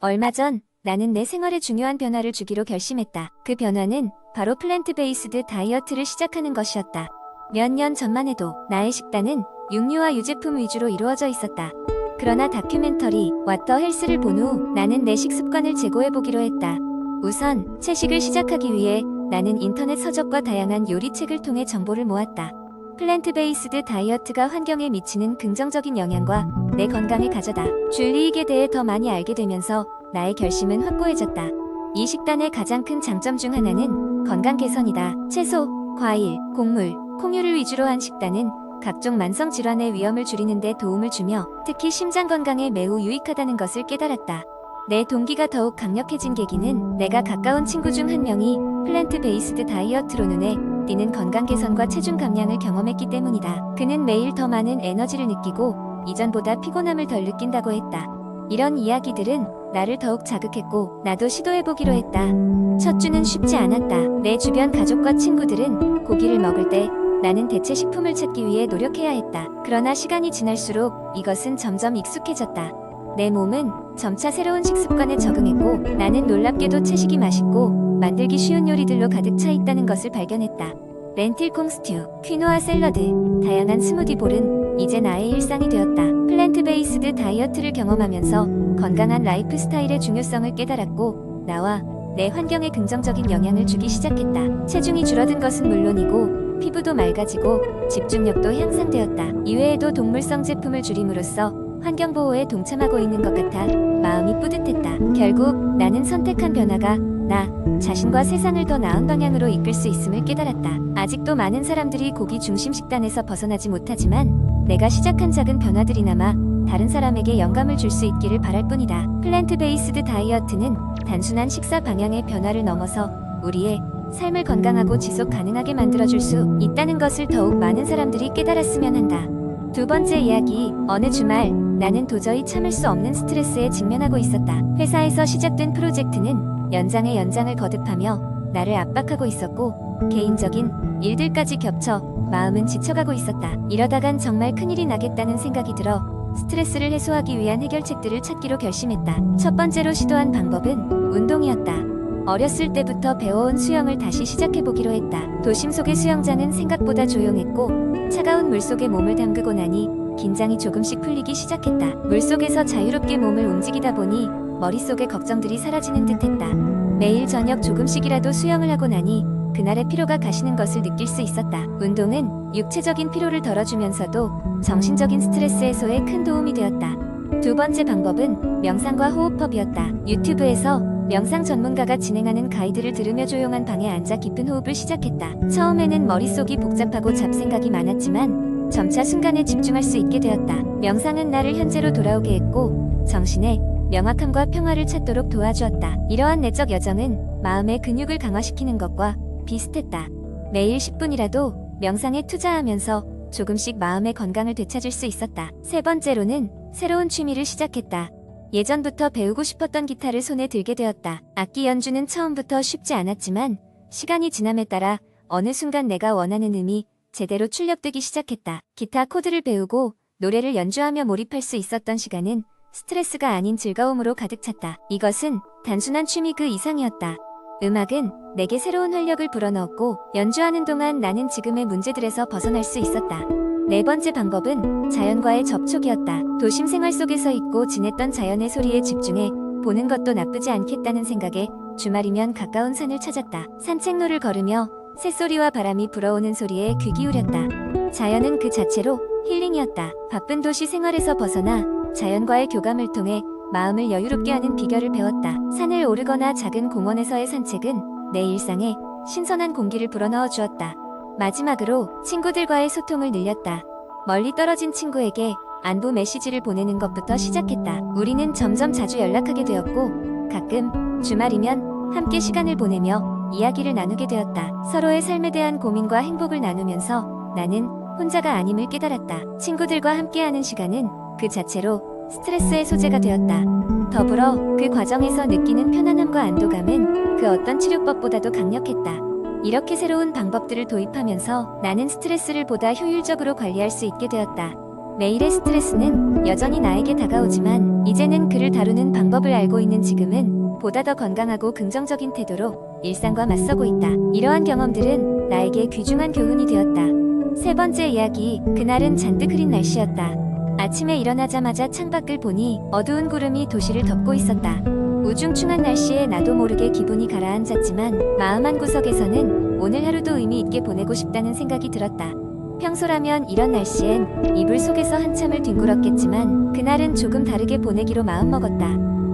얼마 전 나는 내 생활에 중요한 변화를 주기로 결심했다. 그 변화는 바로 플랜트 베이스드 다이어트를 시작하는 것이었다. 몇 년 전만 해도 나의 식단은 육류와 유제품 위주로 이루어져 있었다. 그러나 다큐멘터리 What the Health를 본 후 나는 내 식습관을 재고해보기로 했다. 우선 채식을 시작하기 위해 나는 인터넷 서적과 다양한 요리책을 통해 정보를 모았다. 플랜트 베이스드 다이어트가 환경에 미치는 긍정적인 영향과 내 건강에 가져다 줄 이익에 대해 더 많이 알게 되면서 나의 결심은 확고해졌다. 이 식단의 가장 큰 장점 중 하나는 건강 개선이다. 채소, 과일, 곡물, 콩류를 위주로 한 식단은 각종 만성 질환의 위험을 줄이는 데 도움을 주며 특히 심장 건강에 매우 유익하다는 것을 깨달았다. 내 동기가 더욱 강력해진 계기는 내가 가까운 친구 중 한 명이 플랜트 베이스드 다이어트로 눈에 띄는 건강 개선과 체중 감량을 경험했기 때문이다. 그는 매일 더 많은 에너지를 느끼고 이전보다 피곤함을 덜 느낀다고 했다. 이런 이야기들은 나를 더욱 자극했고 나도 시도해보기로 했다. 첫 주는 쉽지 않았다. 내 주변 가족과 친구들은 고기를 먹을 때 나는 대체 식품을 찾기 위해 노력해야 했다. 그러나 시간이 지날수록 이것은 점점 익숙해졌다. 내 몸은 점차 새로운 식습관에 적응했고 나는 놀랍게도 채식이 맛있고 만들기 쉬운 요리들로 가득 차 있다는 것을 발견했다. 렌틸콩 스튜, 퀴노아 샐러드, 다양한 스무디볼은 이제 나의 일상이 되었다. 플랜트 베이스드 다이어트를 경험하면서 건강한 라이프 스타일의 중요성을 깨달았고 나와 내 환경에 긍정적인 영향을 주기 시작했다. 체중이 줄어든 것은 물론이고 피부도 맑아지고 집중력도 향상되었다. 이외에도 동물성 제품을 줄임으로써 환경보호에 동참하고 있는 것 같아 마음이 뿌듯했다. 결국 나는 선택한 변화가 나 자신과 세상을 더 나은 방향으로 이끌 수 있음을 깨달았다. 아직도 많은 사람들이 고기 중심 식단에서 벗어나지 못하지만 내가 시작한 작은 변화들이나마 다른 사람에게 영감을 줄 수 있기를 바랄 뿐이다. 플랜트 베이스드 다이어트는 단순한 식사 방향의 변화를 넘어서 우리의 삶을 건강하고 지속 가능하게 만들어줄 수 있다는 것을 더욱 많은 사람들이 깨달았으면 한다. 두 번째 이야기, 어느 주말 나는 도저히 참을 수 없는 스트레스에 직면하고 있었다. 회사에서 시작된 프로젝트는 연장에 연장을 거듭하며 나를 압박하고 있었고 개인적인 일들까지 겹쳐 마음은 지쳐가고 있었다. 이러다간 정말 큰일이 나겠다는 생각이 들어 스트레스를 해소하기 위한 해결책들을 찾기로 결심했다. 첫 번째로 시도한 방법은 운동이었다. 어렸을 때부터 배워온 수영을 다시 시작해보기로 했다. 도심 속의 수영장은 생각보다 조용했고 차가운 물속에 몸을 담그고 나니 긴장이 조금씩 풀리기 시작했다. 물속에서 자유롭게 몸을 움직이다 보니 머릿속의 걱정들이 사라지는 듯했다. 매일 저녁 조금씩이라도 수영을 하고 나니 그날의 피로가 가시는 것을 느낄 수 있었다. 운동은 육체적인 피로를 덜어주면서도 정신적인 스트레스 해소에 큰 도움이 되었다. 두 번째 방법은 명상과 호흡법이었다. 유튜브에서 명상 전문가가 진행하는 가이드를 들으며 조용한 방에 앉아 깊은 호흡을 시작했다. 처음에는 머릿속이 복잡하고 잡생각이 많았지만 점차 순간에 집중할 수 있게 되었다. 명상은 나를 현재로 돌아오게 했고 정신에 명확함과 평화를 찾도록 도와주었다. 이러한 내적 여정은 마음의 근육을 강화시키는 것과 비슷했다. 매일 10분이라도 명상에 투자하면서 조금씩 마음의 건강을 되찾을 수 있었다. 세 번째로는 새로운 취미를 시작했다. 예전부터 배우고 싶었던 기타를 손에 들게 되었다. 악기 연주는 처음부터 쉽지 않았지만 시간이 지남에 따라 어느 순간 내가 원하는 음이 제대로 출력되기 시작했다. 기타 코드를 배우고 노래를 연주하며 몰입할 수 있었던 시간은 스트레스가 아닌 즐거움으로 가득 찼다. 이것은 단순한 취미 그 이상이었다. 음악은 내게 새로운 활력을 불어넣었고 연주하는 동안 나는 지금의 문제들에서 벗어날 수 있었다. 네 번째 방법은 자연과의 접촉이었다. 도심 생활 속에서 있고 지냈던 자연의 소리에 집중해 보는 것도 나쁘지 않겠다는 생각에 주말이면 가까운 산을 찾았다. 산책로를 걸으며 새소리와 바람이 불어오는 소리에 귀 기울였다. 자연은 그 자체로 힐링이었다. 바쁜 도시 생활에서 벗어나 자연과의 교감을 통해 마음을 여유롭게 하는 비결을 배웠다. 산을 오르거나 작은 공원에서의 산책은 내 일상에 신선한 공기를 불어넣어 주었다. 마지막으로 친구들과의 소통을 늘렸다. 멀리 떨어진 친구에게 안부 메시지를 보내는 것부터 시작했다. 우리는 점점 자주 연락하게 되었고 가끔 주말이면 함께 시간을 보내며 이야기를 나누게 되었다. 서로의 삶에 대한 고민과 행복을 나누면서 나는 혼자가 아님을 깨달았다. 친구들과 함께하는 시간은 그 자체로 스트레스의 소재가 되었다. 더불어 그 과정에서 느끼는 편안함과 안도감은 그 어떤 치료법보다도 강력했다. 이렇게 새로운 방법들을 도입하면서 나는 스트레스를 보다 효율적으로 관리할 수 있게 되었다. 매일의 스트레스는 여전히 나에게 다가오지만 이제는 그를 다루는 방법을 알고 있는 지금은 보다 더 건강하고 긍정적인 태도로 일상과 맞서고 있다. 이러한 경험들은 나에게 귀중한 교훈이 되었다. 세 번째 이야기, 그날은 잔뜩 흐린 날씨였다. 아침에 일어나자마자 창밖을 보니 어두운 구름이 도시를 덮고 있었다. 우중충한 날씨에 나도 모르게 기분이 가라앉았지만 마음 한구석에서는 오늘 하루도 의미 있게 보내고 싶다는 생각이 들었다. 평소라면 이런 날씨엔 이불 속에서 한참을 뒹굴었겠지만 그날은 조금 다르게 보내기로 마음먹었다.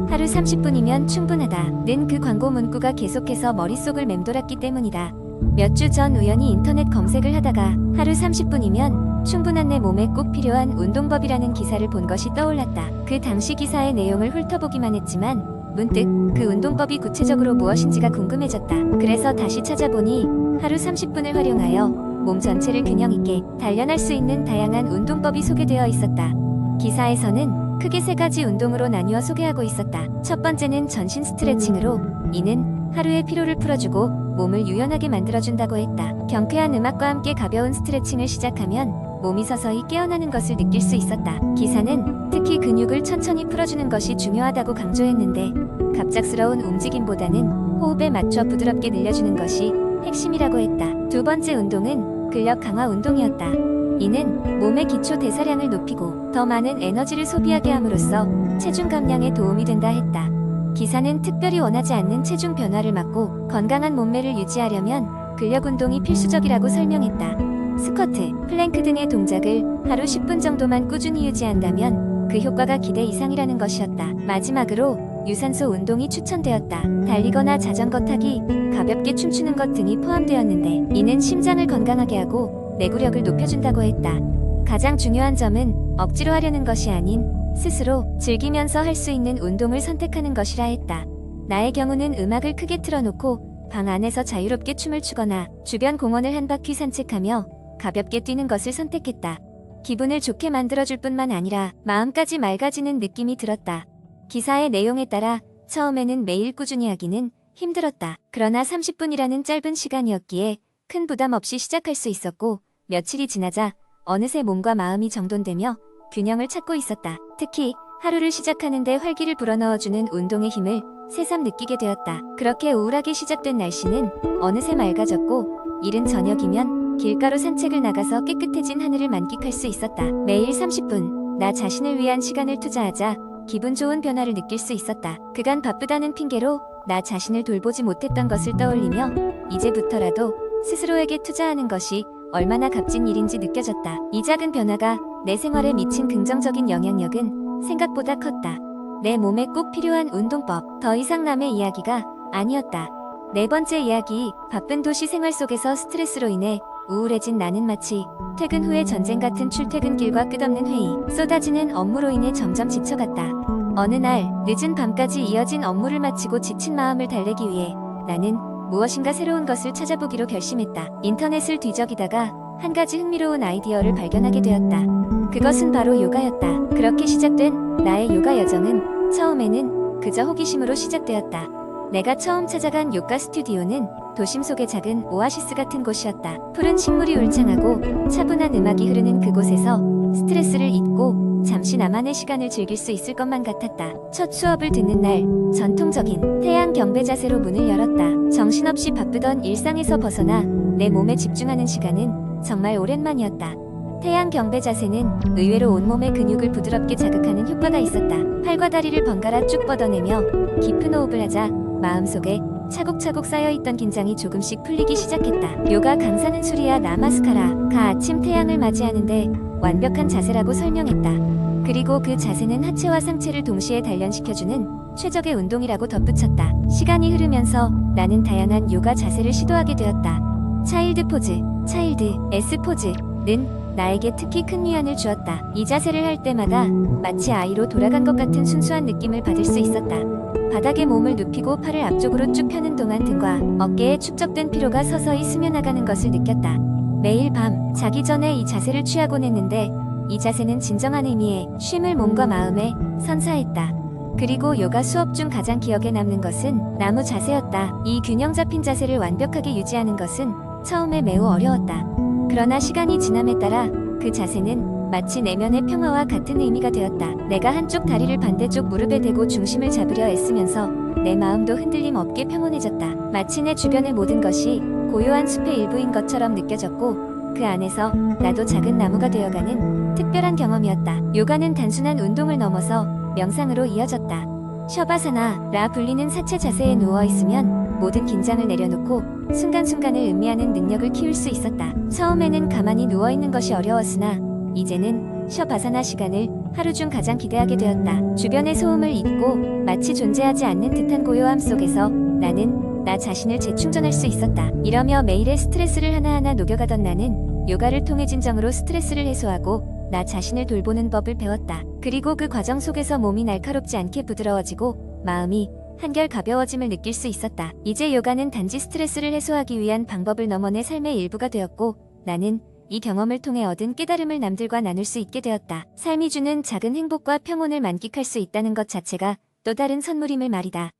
하루 30분이면 충분하다는 그 광고 문구가 계속해서 머릿속을 맴돌았기 때문이다. 몇 주 전 우연히 인터넷 검색을 하다가 하루 30분이면 충분한 내 몸에 꼭 필요한 운동법이라는 기사를 본 것이 떠올랐다. 그 당시 기사의 내용을 훑어보기만 했지만 문득 그 운동법이 구체적으로 무엇인지가 궁금해졌다. 그래서 다시 찾아보니 하루 30분을 활용하여 몸 전체를 균형 있게 단련할 수 있는 다양한 운동법이 소개되어 있었다. 기사에서는 크게 세 가지 운동으로 나뉘어 소개하고 있었다. 첫 번째는 전신 스트레칭으로 이는 하루의 피로를 풀어주고 몸을 유연하게 만들어준다고 했다. 경쾌한 음악과 함께 가벼운 스트레칭을 시작하면 몸이 서서히 깨어나는 것을 느낄 수 있었다. 기사는 특히 근육을 천천히 풀어주는 것이 중요하다고 강조했는데 갑작스러운 움직임보다는 호흡에 맞춰 부드럽게 늘려주는 것이 핵심이라고 했다. 두 번째 운동은 근력 강화 운동이었다. 이는 몸의 기초 대사량을 높이고 더 많은 에너지를 소비하게 함으로써 체중 감량에 도움이 된다 했다. 기사는 특별히 원하지 않는 체중 변화를 막고 건강한 몸매를 유지하려면 근력 운동이 필수적이라고 설명했다. 스쿼트, 플랭크 등의 동작을 하루 10분 정도만 꾸준히 유지한다면 그 효과가 기대 이상이라는 것이었다. 마지막으로 유산소 운동이 추천되었다. 달리거나 자전거 타기, 가볍게 춤추는 것 등이 포함되었는데 이는 심장을 건강하게 하고 내구력을 높여준다고 했다. 가장 중요한 점은 억지로 하려는 것이 아닌 스스로 즐기면서 할 수 있는 운동을 선택하는 것이라 했다. 나의 경우는 음악을 크게 틀어놓고 방 안에서 자유롭게 춤을 추거나 주변 공원을 한 바퀴 산책하며 가볍게 뛰는 것을 선택했다. 기분을 좋게 만들어줄 뿐만 아니라 마음까지 맑아지는 느낌이 들었다. 기사의 내용에 따라 처음에는 매일 꾸준히 하기는 힘들었다. 그러나 30분이라는 짧은 시간이었기에 큰 부담 없이 시작할 수 있었고 며칠이 지나자 어느새 몸과 마음이 정돈되며 균형을 찾고 있었다. 특히 하루를 시작하는데 활기를 불어넣어주는 운동의 힘을 새삼 느끼게 되었다. 그렇게 우울하게 시작된 날씨는 어느새 맑아졌고 이른 저녁이면 길가로 산책을 나가서 깨끗해진 하늘을 만끽할 수 있었다. 매일 30분 나 자신을 위한 시간을 투자하자 기분 좋은 변화를 느낄 수 있었다. 그간 바쁘다는 핑계로 나 자신을 돌보지 못했던 것을 떠올리며 이제부터라도 스스로에게 투자하는 것이 얼마나 값진 일인지 느껴졌다. 이 작은 변화가 내 생활에 미친 긍정적인 영향력은 생각보다 컸다. 내 몸에 꼭 필요한 운동법, 더 이상 남의 이야기가 아니었다. 네 번째 이야기, 바쁜 도시 생활 속에서 스트레스로 인해 우울해진 나는 마치 퇴근 후의 전쟁 같은 출퇴근길과 끝없는 회의, 쏟아지는 업무로 인해 점점 지쳐갔다. 어느 날 늦은 밤까지 이어진 업무를 마치고 지친 마음을 달래기 위해 나는 무엇인가 새로운 것을 찾아보기로 결심했다. 인터넷을 뒤적이다가 한 가지 흥미로운 아이디어를 발견하게 되었다. 그것은 바로 요가였다. 그렇게 시작된 나의 요가 여정은 처음에는 그저 호기심으로 시작되었다. 내가 처음 찾아간 요가 스튜디오는 도심 속의 작은 오아시스 같은 곳이었다. 푸른 식물이 울창하고 차분한 음악이 흐르는 그곳에서 스트레스를 잊고 잠시 나만의 시간을 즐길 수 있을 것만 같았다. 첫 수업을 듣는 날 전통적인 태양 경배 자세로 문을 열었다. 정신없이 바쁘던 일상에서 벗어나 내 몸에 집중하는 시간은 정말 오랜만이었다. 태양 경배 자세는 의외로 온몸의 근육을 부드럽게 자극하는 효과가 있었다. 팔과 다리를 번갈아 쭉 뻗어내며 깊은 호흡을 하자 마음속에 차곡차곡 쌓여있던 긴장이 조금씩 풀리기 시작했다. 요가 강사는 수리야 나마스카라가 아침 태양을 맞이하는데 완벽한 자세라고 설명했다. 그리고 그 자세는 하체와 상체를 동시에 단련시켜주는 최적의 운동이라고 덧붙였다. 시간이 흐르면서 나는 다양한 요가 자세를 시도하게 되었다. 차일드 포즈, 차일드 S 포즈는 나에게 특히 큰 위안을 주었다. 이 자세를 할 때마다 마치 아이로 돌아간 것 같은 순수한 느낌을 받을 수 있었다. 바닥에 몸을 눕히고 팔을 앞쪽으로 쭉 펴는 동안 등과 어깨에 축적된 피로가 서서히 스며나가는 것을 느꼈다. 매일 밤 자기 전에 이 자세를 취하곤 했는데 이 자세는 진정한 의미의 쉼을 몸과 마음에 선사했다. 그리고 요가 수업 중 가장 기억에 남는 것은 나무 자세였다. 이 균형 잡힌 자세를 완벽하게 유지하는 것은 처음에 매우 어려웠다. 그러나 시간이 지남에 따라 그 자세는 마치 내면의 평화와 같은 의미가 되었다. 내가 한쪽 다리를 반대쪽 무릎에 대고 중심을 잡으려 애쓰면서 내 마음도 흔들림 없게 평온해졌다. 마치 내 주변의 모든 것이 고요한 숲의 일부인 것처럼 느껴졌고 그 안에서 나도 작은 나무가 되어가는 특별한 경험이었다. 요가는 단순한 운동을 넘어서 명상으로 이어졌다. 셔바사나라 불리는 사체 자세에 누워있으면 모든 긴장을 내려놓고 순간순간을 음미하는 능력을 키울 수 있었다. 처음에는 가만히 누워있는 것이 어려웠으나 이제는 셔바사나 시간을 하루 중 가장 기대하게 되었다. 주변의 소음을 잊고 마치 존재하지 않는 듯한 고요함 속에서 나는 나 자신을 재충전할 수 있었다. 이러며 매일의 스트레스를 하나하나 녹여가던 나는 요가를 통해 진정으로 스트레스를 해소하고 나 자신을 돌보는 법을 배웠다. 그리고 그 과정 속에서 몸이 날카롭지 않게 부드러워지고 마음이 한결 가벼워짐을 느낄 수 있었다. 이제 요가는 단지 스트레스를 해소하기 위한 방법을 넘어 내 삶의 일부가 되었고 나는 이 경험을 통해 얻은 깨달음을 남들과 나눌 수 있게 되었다. 삶이 주는 작은 행복과 평온을 만끽할 수 있다는 것 자체가 또 다른 선물임을 말이다.